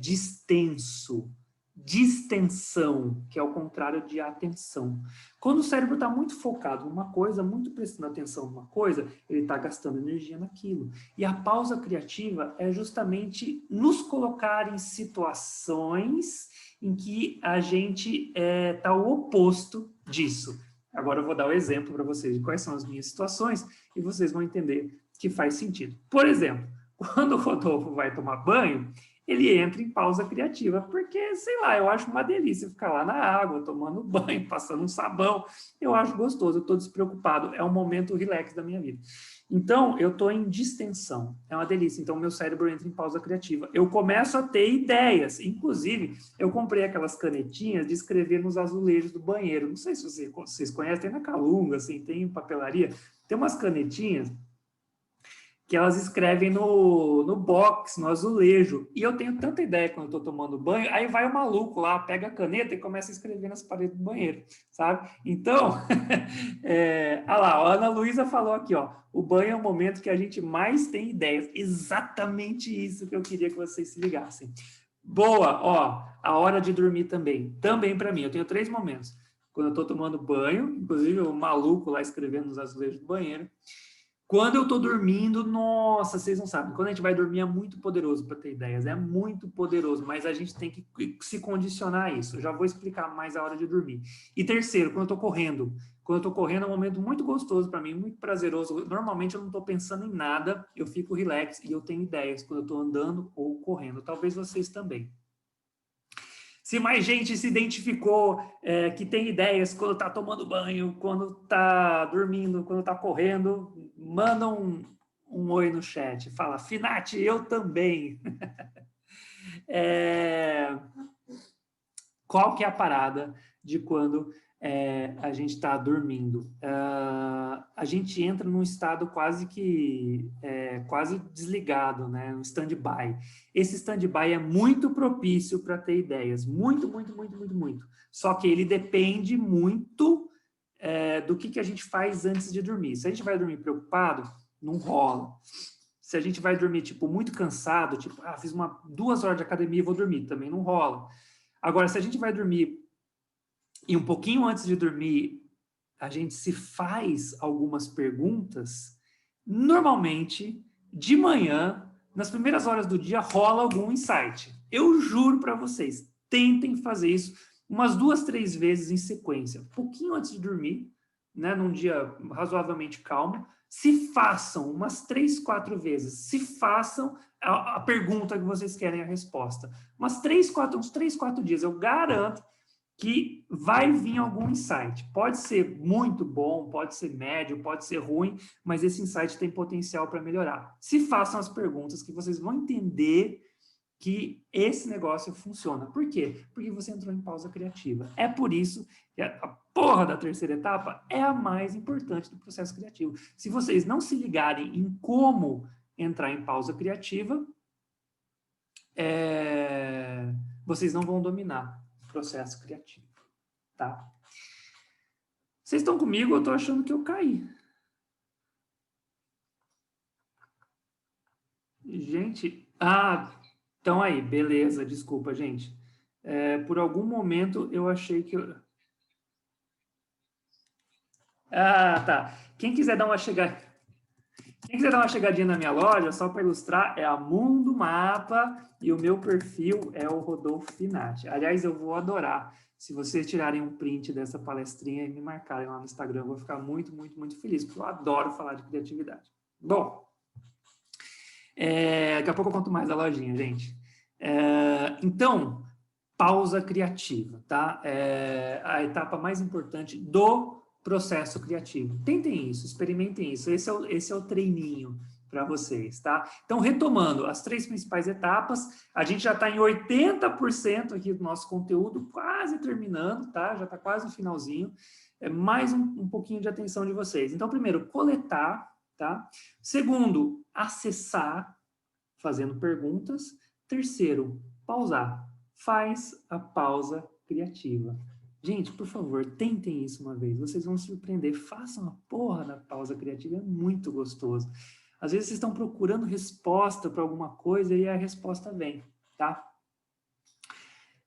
distenso, distensão, que é o contrário de atenção. Quando o cérebro está muito focado numa coisa, muito prestando atenção numa coisa, ele está gastando energia naquilo. E a pausa criativa é justamente nos colocar em situações em que a gente está o oposto disso. Agora eu vou dar o exemplo para vocês de quais são as minhas situações e vocês vão entender que faz sentido. Por exemplo, quando o Rodolfo vai tomar banho, ele entra em pausa criativa, porque, sei lá, eu acho uma delícia ficar lá na água, tomando banho, passando um sabão, eu acho gostoso, eu estou despreocupado, é um momento relax da minha vida. Então, eu estou em distensão, é uma delícia, então meu cérebro entra em pausa criativa. Eu começo a ter ideias, inclusive, eu comprei aquelas canetinhas de escrever nos azulejos do banheiro, não sei se vocês conhecem, tem na Calunga, assim, tem em papelaria, tem umas canetinhas que elas escrevem no box, no azulejo. E eu tenho tanta ideia quando eu estou tomando banho, aí vai o maluco lá, pega a caneta e começa a escrever nas paredes do banheiro, sabe? Então, olha lá, a Ana Luísa falou aqui, ó, o banho é o momento que a gente mais tem ideias. Exatamente isso que eu queria que vocês se ligassem. Boa, ó, a hora de dormir também. Também para mim, eu tenho 3 momentos. Quando eu estou tomando banho, inclusive o maluco lá escrevendo nos azulejos do banheiro. Quando eu tô dormindo, nossa, vocês não sabem. Quando a gente vai dormir é muito poderoso para ter ideias, é muito poderoso, mas a gente tem que se condicionar a isso. Eu já vou explicar mais a hora de dormir. E terceiro, quando eu tô correndo. Quando eu tô correndo é um momento muito gostoso para mim, muito prazeroso. Normalmente eu não tô pensando em nada, eu fico relax e eu tenho ideias quando eu tô andando ou correndo. Talvez vocês também. Se mais gente se identificou, que tem ideias quando está tomando banho, quando está dormindo, quando está correndo, manda um oi no chat. Fala, Finati, eu também. Qual que é a parada de quando a gente está dormindo? A gente entra num estado quase desligado, né? Um stand-by. Esse stand-by é muito propício para ter ideias, muito, muito, muito, muito, muito. Só que ele depende muito do que a gente faz antes de dormir. Se a gente vai dormir preocupado, não rola. Se a gente vai dormir, tipo, muito cansado, tipo, fiz 2 horas de academia e vou dormir, também não rola. Agora, se a gente vai dormir e um pouquinho antes de dormir, a gente se faz algumas perguntas, normalmente, de manhã, nas primeiras horas do dia, rola algum insight. Eu juro para vocês, tentem fazer isso umas 2, 3 vezes em sequência. Um pouquinho antes de dormir, né, num dia razoavelmente calmo, se façam umas 3, 4 vezes, se façam a pergunta que vocês querem a resposta. Uns 3, 4 dias, eu garanto que vai vir algum insight. Pode ser muito bom, pode ser médio, pode ser ruim, mas esse insight tem potencial para melhorar. Se façam as perguntas que vocês vão entender que esse negócio funciona. Por quê? Porque você entrou em pausa criativa. É por isso que a porra da terceira etapa é a mais importante do processo criativo. Se vocês não se ligarem em como entrar em pausa criativa, vocês não vão dominar o processo criativo, tá? Vocês estão comigo? Eu estou achando que eu caí. Gente, então aí, beleza, desculpa, gente. Por algum momento eu achei que tá. Quem quiser dar uma chegadinha na minha loja, só para ilustrar, é a Mundo Mapa e o meu perfil é o Rodolfo Finati. Aliás, eu vou adorar se vocês tirarem um print dessa palestrinha e me marcarem lá no Instagram. Eu vou ficar muito, muito, muito feliz, porque eu adoro falar de criatividade. Bom, daqui a pouco eu conto mais da lojinha, gente. Então, pausa criativa, tá? É a etapa mais importante do processo criativo. Tentem isso, experimentem isso. Esse é o treininho para vocês, tá? Então, retomando as 3 principais etapas, a gente já está em 80% aqui do nosso conteúdo, quase terminando, tá? Já está quase no finalzinho. Mais um pouquinho de atenção de vocês. Então, primeiro, coletar, tá? Segundo, acessar, fazendo perguntas. Terceiro, pausar. Faz a pausa criativa. Gente, por favor, tentem isso uma vez. Vocês vão se surpreender. Façam a porra da pausa criativa. É muito gostoso. Às vezes vocês estão procurando resposta para alguma coisa e a resposta vem, tá?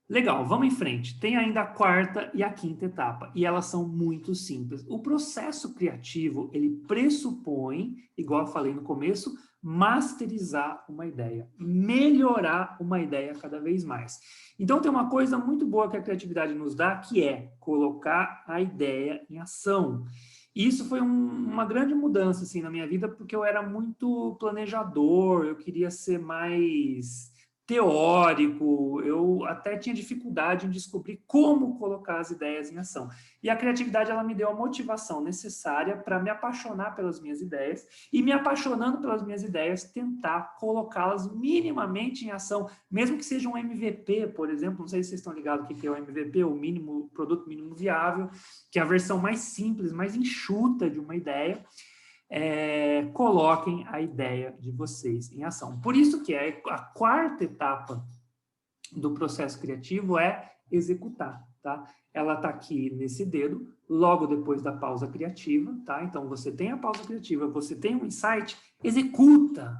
Legal, vamos em frente. Tem ainda a 4ª e a 5ª etapa, e elas são muito simples. O processo criativo, ele pressupõe, igual eu falei no começo, masterizar uma ideia, melhorar uma ideia cada vez mais. Então, tem uma coisa muito boa que a criatividade nos dá, que é colocar a ideia em ação. E isso foi uma grande mudança assim, na minha vida, porque eu era muito planejador, eu queria ser mais teórico, eu até tinha dificuldade em descobrir como colocar as ideias em ação. E a criatividade, ela me deu a motivação necessária para me apaixonar pelas minhas ideias e, me apaixonando pelas minhas ideias, tentar colocá-las minimamente em ação, mesmo que seja um MVP, por exemplo. Não sei se vocês estão ligados o que é o MVP, o produto mínimo viável, que é a versão mais simples, mais enxuta de uma ideia. Coloquem a ideia de vocês em ação. Por isso que a 4ª etapa do processo criativo é executar, tá? Ela está aqui nesse dedo, logo depois da pausa criativa, tá? Então, você tem a pausa criativa, você tem um insight, executa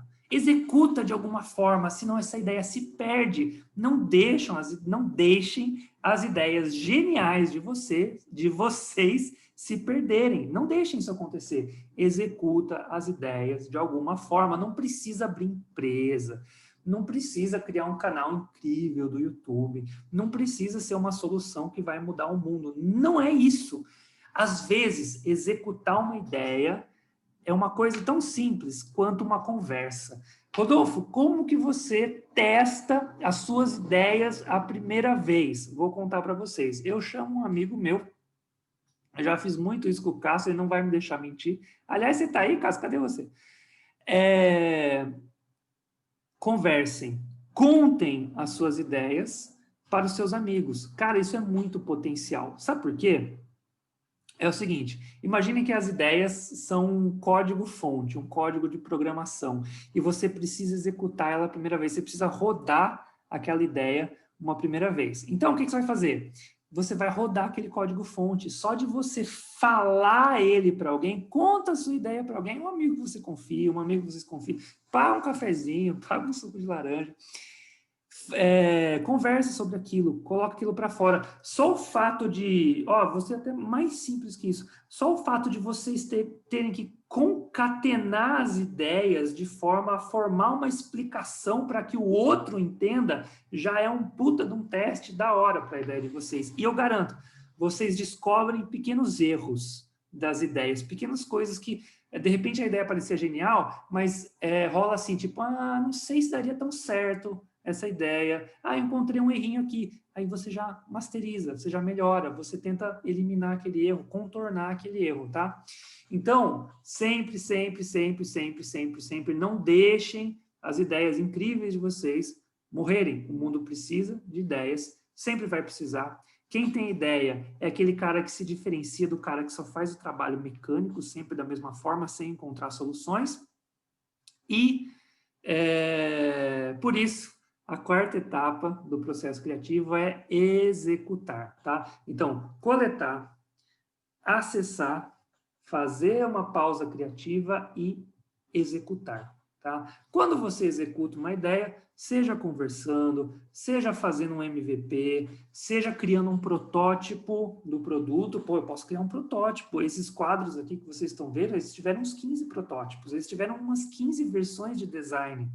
de alguma forma, senão essa ideia se perde. Não deixem as ideias geniais de vocês se perderem. Não deixem isso acontecer. Executa as ideias de alguma forma. Não precisa abrir empresa, não precisa criar um canal incrível do YouTube, não precisa ser uma solução que vai mudar o mundo. Não é isso. Às vezes, executar uma ideia é uma coisa tão simples quanto uma conversa. Rodolfo, como que você testa as suas ideias a primeira vez? Vou contar para vocês. Eu chamo um amigo meu, eu já fiz muito isso com o Cássio, ele não vai me deixar mentir. Aliás, você está aí, Cássio? Cadê você? Conversem, contem as suas ideias para os seus amigos. Cara, isso é muito potencial. Sabe por quê? É o seguinte, imaginem que as ideias são um código-fonte, um código de programação, e você precisa executar ela a primeira vez, você precisa rodar aquela ideia uma primeira vez. Então, o que você vai fazer? Você vai rodar aquele código-fonte, só de você falar ele para alguém, conta a sua ideia para alguém, um amigo que você confia, um amigo que vocês confiam, paga um cafezinho, paga um suco de laranja, converse sobre aquilo, coloque aquilo para fora. Só o fato de, vou ser até mais simples que isso, só o fato de vocês terem que concatenar as ideias de forma a formar uma explicação para que o outro entenda, já é um puta de um teste da hora para a ideia de vocês. E eu garanto, vocês descobrem pequenos erros das ideias, pequenas coisas que, de repente, a ideia parecia genial, mas rola assim, tipo, não sei se daria tão certo essa ideia, encontrei um errinho aqui, aí você já masteriza, você já melhora, você tenta eliminar aquele erro, contornar aquele erro, tá? Então, sempre, não deixem as ideias incríveis de vocês morrerem. O mundo precisa de ideias, sempre vai precisar. Quem tem ideia é aquele cara que se diferencia do cara que só faz o trabalho mecânico, sempre da mesma forma, sem encontrar soluções. E, por isso, a 4ª etapa do processo criativo é executar, tá? Então, coletar, acessar, fazer uma pausa criativa e executar, tá? Quando você executa uma ideia, seja conversando, seja fazendo um MVP, seja criando um protótipo do produto. Pô, eu posso criar um protótipo. Esses quadros aqui que vocês estão vendo, eles tiveram uns 15 protótipos, eles tiveram umas 15 versões de design,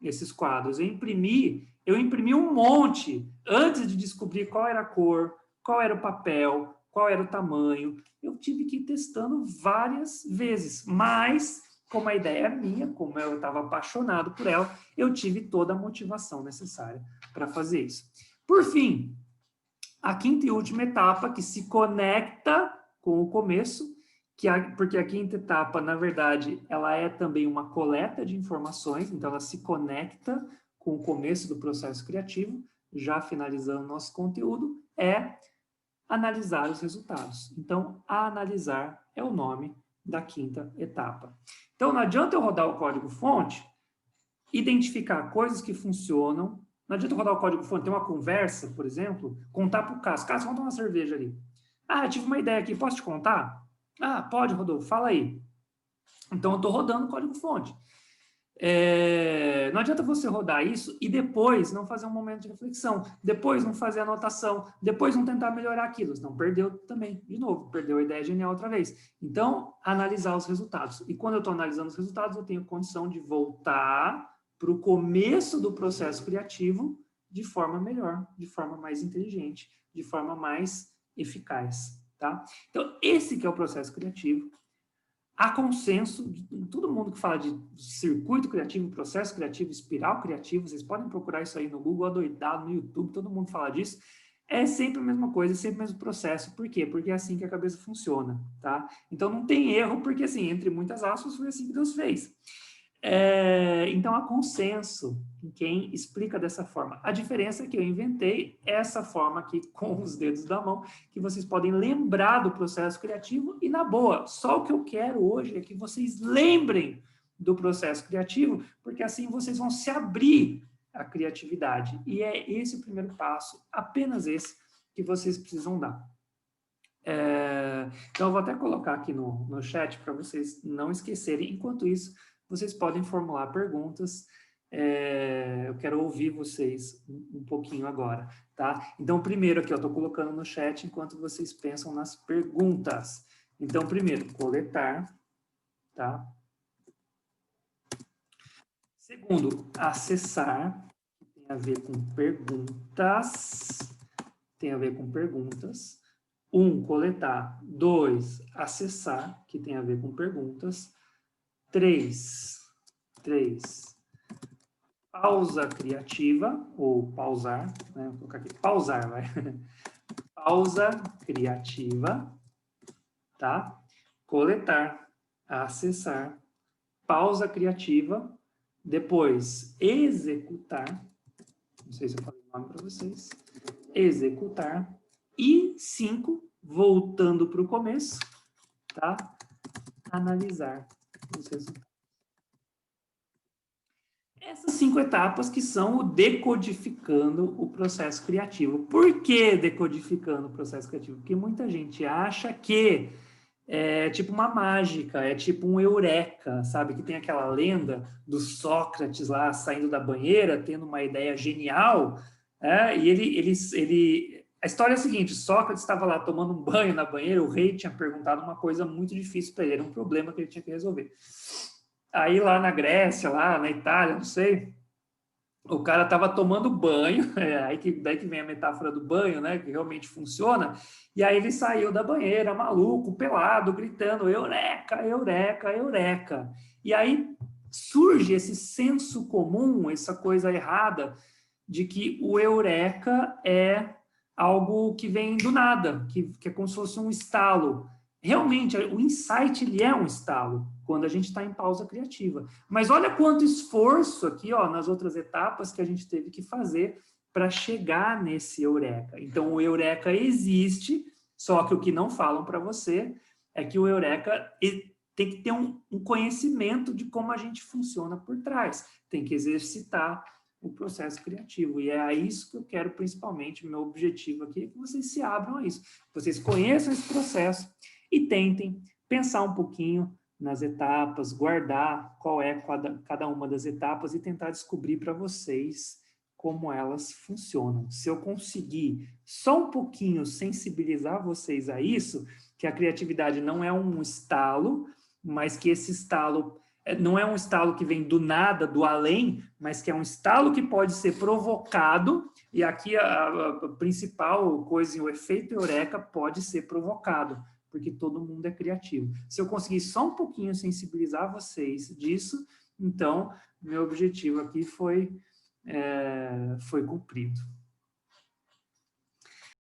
esses quadros. Eu imprimi um monte antes de descobrir qual era a cor, qual era o papel, qual era o tamanho. Eu tive que ir testando várias vezes, mas como a ideia é minha, como eu estava apaixonado por ela, eu tive toda a motivação necessária para fazer isso. Por fim, a quinta e última etapa, que se conecta com o começo, porque a quinta etapa, na verdade, ela é também uma coleta de informações, então ela se conecta com o começo do processo criativo, já finalizando nosso conteúdo, é analisar os resultados. Então, analisar é o nome da quinta etapa. Então, não adianta eu rodar o código-fonte, identificar coisas que funcionam. Não adianta eu rodar o código-fonte, ter uma conversa, por exemplo, contar para o Cássio. Cássio, vamos tomar uma cerveja ali. Ah, eu tive uma ideia aqui, posso te contar? Ah, pode, Rodolfo, fala aí. Então, eu estou rodando o código-fonte. Não adianta você rodar isso e depois não fazer um momento de reflexão, depois não fazer anotação, depois não tentar melhorar aquilo, senão perdeu também, de novo, perdeu a ideia genial outra vez. Então, analisar os resultados. E quando eu estou analisando os resultados, eu tenho condição de voltar para o começo do processo criativo de forma melhor, de forma mais inteligente, de forma mais eficaz, tá? Então, esse que é o processo criativo. Há consenso de todo mundo que fala de circuito criativo, processo criativo, espiral criativo, vocês podem procurar isso aí no Google, adoidado, no YouTube, todo mundo fala disso. É sempre a mesma coisa, sempre o mesmo processo. Por quê? Porque é assim que a cabeça funciona, tá? Então não tem erro, porque assim, entre muitas aspas, foi assim que Deus fez. Então há consenso em quem explica dessa forma. A diferença é que eu inventei essa forma aqui com os dedos da mão, que vocês podem lembrar do processo criativo e na boa, só o que eu quero hoje é que vocês lembrem do processo criativo, porque assim vocês vão se abrir à criatividade. E é esse o primeiro passo, apenas esse, que vocês precisam dar. Então eu vou até colocar aqui no chat para vocês não esquecerem. Enquanto isso, vocês podem formular perguntas. Eu quero ouvir vocês um pouquinho agora, tá? Então, primeiro aqui, eu estou colocando no chat enquanto vocês pensam nas perguntas. Então, primeiro, coletar, tá? Segundo, acessar, que tem a ver com perguntas. Tem a ver com perguntas. 1, coletar. 2, acessar, que tem a ver com perguntas. 3, pausa criativa, ou pausar, né? Vou colocar aqui, pausar, vai. Pausa criativa, tá? Coletar, acessar, pausa criativa, depois executar, não sei se eu falei o nome para vocês, executar, e 5, voltando para o começo, tá? Analisar os resultados. Essas 5 etapas que são o decodificando o processo criativo. Por que decodificando o processo criativo? Porque muita gente acha que é tipo uma mágica, é tipo um eureka, sabe? Que tem aquela lenda do Sócrates lá saindo da banheira, tendo uma ideia genial, e ele... A história é a seguinte, Sócrates estava lá tomando um banho na banheira, o rei tinha perguntado uma coisa muito difícil para ele, era um problema que ele tinha que resolver. Aí lá na Grécia, lá na Itália, não sei, o cara estava tomando banho, daí que vem a metáfora do banho, né, que realmente funciona, e aí ele saiu da banheira, maluco, pelado, gritando, eureka, eureka, eureka. E aí surge esse senso comum, essa coisa errada, de que o eureka é algo que vem do nada, que é como se fosse um estalo. Realmente, o insight, ele é um estalo, quando a gente está em pausa criativa. Mas olha quanto esforço aqui, ó, nas outras etapas que a gente teve que fazer para chegar nesse eureka. Então, o eureka existe, só que o que não falam para você é que o eureka tem que ter um conhecimento de como a gente funciona por trás. Tem que exercitar o processo criativo. E é a isso que eu quero, principalmente, meu objetivo aqui, é que vocês se abram a isso. Vocês conheçam esse processo e tentem pensar um pouquinho nas etapas, guardar qual é cada uma das etapas e tentar descobrir para vocês como elas funcionam. Se eu conseguir só um pouquinho sensibilizar vocês a isso, que a criatividade não é um estalo, mas que esse estalo não é um estalo que vem do nada, do além, mas que é um estalo que pode ser provocado, e aqui a principal coisa, o efeito eureka pode ser provocado porque todo mundo é criativo. Se eu conseguir só um pouquinho sensibilizar vocês disso, então, meu objetivo aqui foi cumprido.